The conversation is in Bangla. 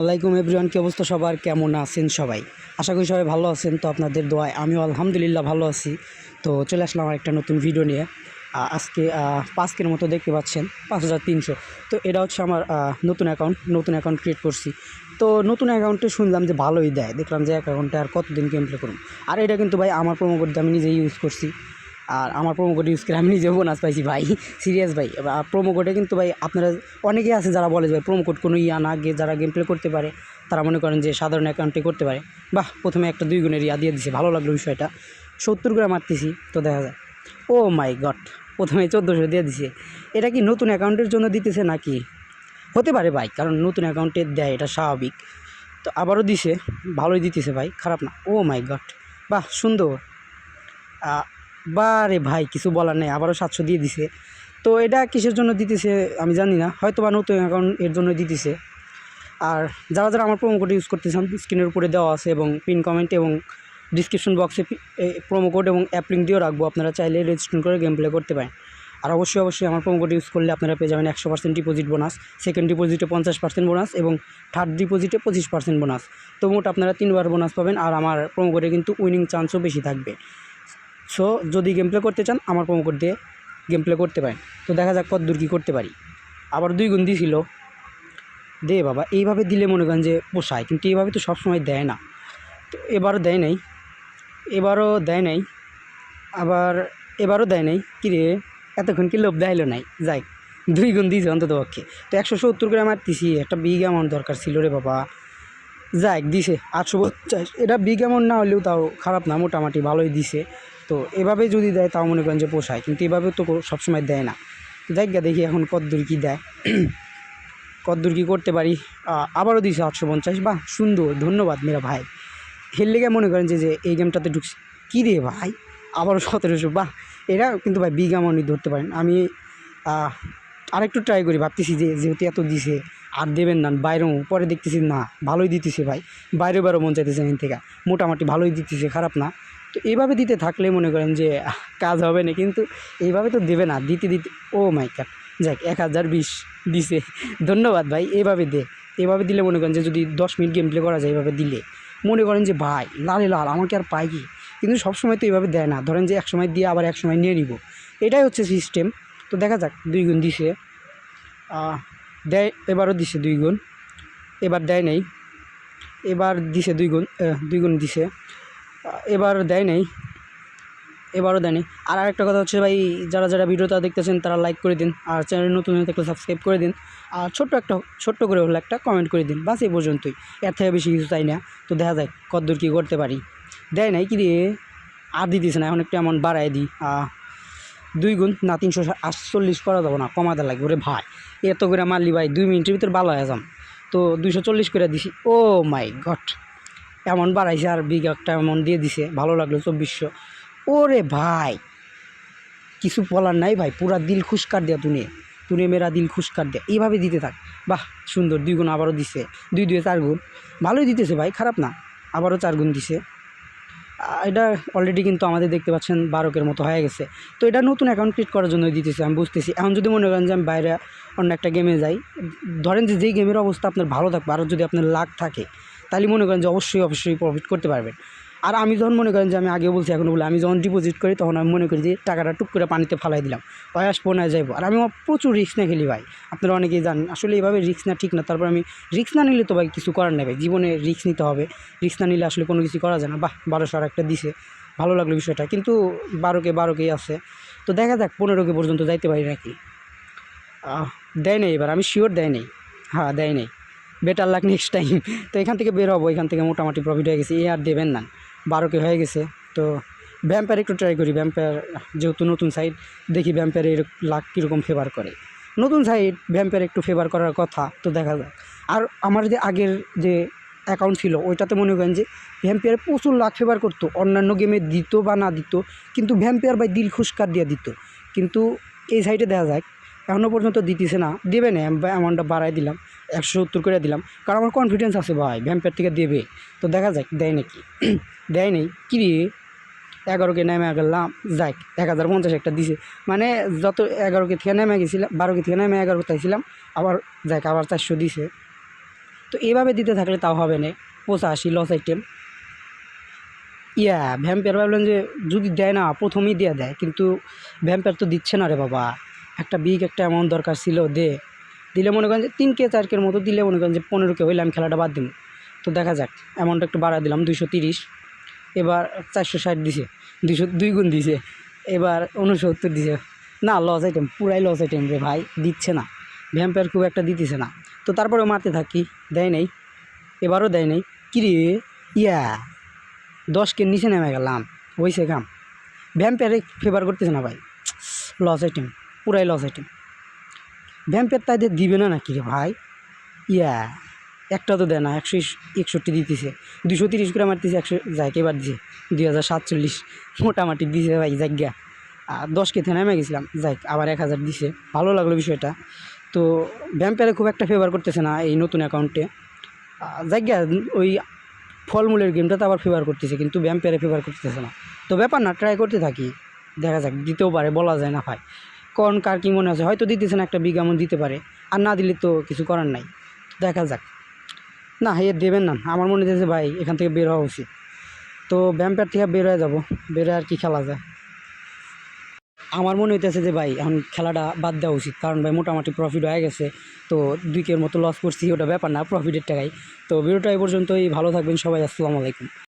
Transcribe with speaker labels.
Speaker 1: আসসালামাইকুম এভরিওয়ান, কি অবস্থা সবার? কেমন আছেন সবাই? আশা করি সবাই ভালো আছেন। তো আপনাদের দোয়ায় আমিও আলহামদুলিল্লাহ ভালো আছি। তো চলে আসলাম আর একটা নতুন ভিডিও নিয়ে। আজকে 5 মতো দেখতে পাচ্ছেন, 5300। তো এটা হচ্ছে আমার নতুন অ্যাকাউন্ট ক্রিয়েট করছি। তো নতুন অ্যাকাউন্টে শুনলাম যে ভালোই দেয়, দেখলাম যে অ্যাকাউন্টে আর কতদিন গেম প্লে করুন। আর এটা কিন্তু ভাই আমার প্রোমো কোড আমি নিজেই ইউজ করছি। আর আমার প্রোমো কোড ইউজ করে আমি নিজেও বোনাস পাইছি ভাই, সিরিয়াস ভাই। প্রোমো কোডে কিন্তু ভাই আপনারা অনেকেই আছে যারা বলে যে ভাই প্রোমো কোড কোনো আগে যারা গেম প্লে করতে পারে তারা মনে করেন যে সাধারণ অ্যাকাউন্টে করতে পারে। বাহ, প্রথমে একটা 2 গুণের দিয়ে দিছে, ভালো লাগলো বিষয়টা। 70 করে মারতেছি, তো দেখা যায়। ও মাই গড, প্রথমে 1400 দিয়ে দিছে। এটা কি নতুন অ্যাকাউন্টের জন্য দিতেছে নাকি? হতে পারে ভাই, কারণ নতুন অ্যাকাউন্টে দেয়, এটা স্বাভাবিক। তো আবারও দিছে, ভালোই দিতেছে ভাই, খারাপ না। ও মাই গড, বাহ সুন্দর। বারে ভাই কিছু বলার নেই, আবারও 700 দিয়ে দিছে। তো এটা কিসের জন্য দিতেছে আমি জানি না, হয়তো বা নতুন অ্যাকাউন্ট এর জন্য দিতেছে। আর যারা যারা আমার প্রোমো কোড ইউজ করতেছেন, স্ক্রিনের উপরে দেওয়া আছে এবং পিন কমেন্ট এবং ডিসক্রিপশন বক্সে প্রোমো কোড এবং অ্যাপ লিঙ্ক দিয়েও রাখবো, আপনারা চাইলে রেজিস্ট্রেশন করে গেম প্লে করতে পারেন। আর অবশ্যই আমার প্রোমো কোড ইউজ করলে আপনারা পেয়ে যাবেন 100% ডিপোজিট বোনাস, সেকেন্ড ডিপোজিটে 50% বোনাস এবং থার্ড ডিপোজিটে 25% বোনাস। তো মোট আপনারা 3বার বোনাস পাবেন। আর আমার প্রোমো কোডে কিন্তু উইনিং চান্সও বেশি থাকবে। সো যদি গেম প্লে করতে চান আমার প্রোমো কোড দিয়ে গেম প্লে করতে পারেন। তো দেখা যাক কত দূর কী করতে পারি। আবার 2 গুণ দিয়েছিল, দে বাবা। এইভাবে দিলে মনে করেন যে পোষায়, কিন্তু এইভাবে তো সবসময় দেয় না। তো এবারও দেয় নাই, আবার এবারও দেয় নাই। কিরে, এতক্ষণ কি লোভ দেখাইলো নাই? যাই, 2 গুণ দিয়েছে অন্তত পক্ষে। তো 170 করে মারতেছি, একটা বিগ অ্যামাউন্ট দরকার ছিল রে বাবা। যাই দিছে 850। এটা বিগ অ্যামাউন্ট না হলেও তাও খারাপ না, মোটামুটি ভালোই দিছে। তো এভাবে যদি দেয় তাও মনে করেন যে পোষায়, কিন্তু এভাবে তো সবসময় দেয় না। যাই গা, দেখি এখন কতদূর কী দেয়, কতদূর কী করতে পারি। আবারও দিয়েছে 850। বাহ সুন্দর, ধন্যবাদ মেরা ভাই। হেললে গিয়ে মনে করেন যে এই গেমটাতে ঢুকছি। কী রে ভাই, আবারও 1700। বাহ, এরা কিন্তু ভাই বিগ অ্যামাউন্টই ধরতে পারেন। আমি আরেকটু ট্রাই করি, ভাবতেছি যে যেহেতু এত দিছে আর দেবেন না, বাইরেও পরে দেখতেছি না ভালোই দিতেছে ভাই। বাইরেও মন চাইতেছে এখান থেকে, মোটামুটি ভালোই দিতেছে, খারাপ না। তো এইভাবে দিতে থাকলে মনে করেন যে কাজ হবে না, কিন্তু এইভাবে তো দেবে না, দিতে দিতে। ও মাই গড, যাক 1020 দিছে, ধন্যবাদ ভাই। এভাবে দিলে মনে করেন যে যদি 10 মিনিট গেম প্লে করা যায়, এভাবে দিলে মনে করেন যে ভাই লালে লাল, আমাকে আর পাই কি। কিন্তু সবসময় তো এইভাবে দেয় না, ধরেন যে এক সময় দিয়ে আবার এক সময় নিয়ে নিব, এটাই হচ্ছে সিস্টেম। তো দেখা যাক, 2 গুণ দিছে, দেয়। এবারও দিছে 2 গুণ, এবার দেয় নেই। এবার দিছে 2 গুণ দিছে, এবার দেয় নেই, এবারও দেয়নি। আর আরেকটা কথা হচ্ছে ভাই, যারা যারা ভিডিওটা দেখতেছেন তারা লাইক করে দিন, আর চ্যানেল নতুন হয়ে থাকলে সাবস্ক্রাইব করে দিন, আর ছোট্ট করে হলে একটা কমেন্ট করে দিন, বাস এই পর্যন্তই। এর থেকে বেশি কিছু চাই না। তো দেখা যায় কতদূর কী করতে পারি। দেয় নাই কি রে, আর দিতেছে না। এখন একটু অ্যামাউন্ট বাড়ায় দিই, 2 গুণ না 348 করা যাবো না, কমাতে লাগবে ওরে ভাই। এত করে মারলি ভাই 2 মিনিটের ভিতর ভালো হয়ে যাম। তো 240 করে দিছি। ও মাই গড, অ্যামাউন্ট বাড়াইছে আর বিগ একটা অ্যামাউন্ট দিয়ে দিছে, ভালো লাগলো 2400। ওরে ভাই কিছু বলার নাই ভাই, পুরা দিল খুশ কার দেয়া তুনে মেরা দিল খুশ কার দেয়া। এইভাবে দিতে থাক। বাহ সুন্দর, 2 গুণ আবারও দিছে, 2 2 4 গুণ, ভালোই দিতেছে ভাই, খারাপ না। আবারও 4 গুণ দিছে। এটা অলরেডি কিন্তু আমাদের দেখতে পাচ্ছেন 12 মতো হয়ে গেছে। তো এটা নতুন অ্যাকাউন্ট ক্রিয়েট করার জন্য দিতেছি, আমি বুঝতেছি। এখন যদি মনে করেন যে আমি বাইরে অন্য একটা গেমে যাই, ধরেন যে যেই গেমের অবস্থা আপনার ভালো থাকবে, আরও যদি আপনার লাক থাকে, তাহলে মনে করেন যে অবশ্যই প্রফিট করতে পারবেন। আর আমি যখন মনে করেন যে আমি আগে বলছি এখনও বলে, আমি যখন ডিপোজিট করি তখন আমি মনে করি যে টাকাটা টুক করে পানিতে ফালাই দিলাম, হয় আসবো না যাইবো। আর আমি প্রচুর রিস্ক না খেলি ভাই, আপনারা অনেকেই জানেন। আসলে এইভাবে রিস্ক না ঠিক না। তারপর আমি রিস্ক না নিলে তো ভাই কিছু করার নেই ভাই, জীবনে রিস্ক নিতে হবে। রিস্ক না নিলে আসলে কোনো কিছু করা যায় না। বাহ 1200 আর একটা দিছে, ভালো লাগলো বিষয়টা। কিন্তু 12কেই আছে। তো দেখা যাক 15 পর্যন্ত যাইতে পারি নাকি। দেয় নেই এবার, আমি শিওর দেয় নেই। হ্যাঁ দেয় নেই, বেটার লাক নেক্সট টাইম। তো এখান থেকে বের হবো, এখান থেকে মোটামুটি প্রফিট হয়ে গেছে। আর দেবেন না, 12 হয়ে গেছে। তো ভ্যাম্পায়ার একটু ট্রাই করি। ভ্যাম্পায়ার যেহেতু নতুন সাইড, দেখি ভ্যাম্পায়ারের লাক কীরকম ফেভার করে। নতুন সাইড, ভ্যাম্পায়ার একটু ফেভার করার কথা। তো দেখা যাক। আর আমার যে আগের যে অ্যাকাউন্ট ছিল ওইটাতে মনে করেন যে ভ্যাম্পায়ার প্রচুর লাক ফেভার করতো, অন্যান্য গেমে দিত বা না দিত, কিন্তু ভ্যাম্পায়ার ভাই দিল খুশকার দিয়ে দিত। কিন্তু এই সাইডে দেখা যায় এখনও পর্যন্ত দিতেছে না, দেবে না। অ্যামাউন্টটা বাড়াই দিলাম, 170 করে দিলাম, কারণ আমার কনফিডেন্স আছে ভাই ভ্যাম্পায়ার থেকে দেবে। তো দেখা যাক দেয় নাকি। দেয় নেই কি রে, 11কে নেমে গেলাম। যাক 1050 একটা দিছে, মানে যত 11কে থেকে নেমে গেছিলাম, 12কে থেকে নেমে 11 তাইছিলাম, আবার যাক আবার 400 দিছে। তো এভাবে দিতে থাকলে তাও হবে না, 85 লস আইটেম। ভ্যাম্পায়ার ভাবলেন যে যদি দেয় না প্রথমেই দিয়ে দেয়, কিন্তু ভ্যাম্পায়ার তো দিচ্ছে না রে বাবা। একটা বিগ একটা অ্যামাউন্ট দরকার ছিল, দিলে মনে করেন যে 3K 4K মতো দিলে মনে করেন যে 15K হইলে আমি খেলাটা বাদ দিব। তো দেখা যাক, অ্যামাউন্টটা একটু বাড়া দিলাম 230, এবার 460 দিছে, 202 গুণ দিছে, এবার 69 দিছে। না লস আইটেম, পুরাই লস আইটেম রে ভাই, দিচ্ছে না ভ্যাম্পায়ার, খুব একটা দিতেছে না। তো তারপরেও মারতে থাকি, দেয় নেই, এবারও দেয় নেই। কিরে 10K নিচে নেমে গেলাম, হয়েছে কাম। ভ্যাম্পায়ারে ফেভার করতেছে না ভাই, লস আইটেম, পুরাই লস আইটেম। ভ্যাম্পায়ার তাদের দিবে না নাকি রে ভাই? একটা তো দেয় না, 161 দিতেছে, 230 করে মারতেছে, 100 যাই এবার দিছে 2047 মোটামুটি দিছে ভাই জায়গা। 10K থেকে নেমে গেছিলাম, যাই আবার 1000 দিছে, ভালো লাগলো বিষয়টা। তো ভ্যাম্পায়ারে খুব একটা ফেভার করতেছে না এই নতুন অ্যাকাউন্টে, জায়গা ওই ফলমূলের গেমটাতে আবার ফেভার করতেছে, কিন্তু ভ্যাম্পায়ারে ফেভার করতেছে না। তো ব্যাপার না, ট্রাই করতে থাকি, দেখা যাক, দিতেও পারে, বলা যায় না ভাই। কোন কার কী মনে আছে, হয়তো দিতেছে না, একটা বিগ অ্যামাউন্ট দিতে পারে, আর না দিলে তো কিছু করার নাই। দেখা যাক। না দেবেন না, আমার মনে হচ্ছে ভাই এখান থেকে বের হওয়া উচিত। তো ভ্যাম্পায়ার থেকে বের হয়ে যাবো, বের হয়ে আর কি খেলা যায়। আমার মনে হইতেছে যে ভাই এখন খেলাটা বাদ দেওয়া উচিত, কারণ ভাই মোটামুটি প্রফিট হয়ে গেছে। তো 2K মতো লস করছি, ওটা ব্যাপার না, প্রফিটের টাকাই। তো ভিডিওটা এই পর্যন্তই, ভালো থাকবেন সবাই, আসসালামু আলাইকুম।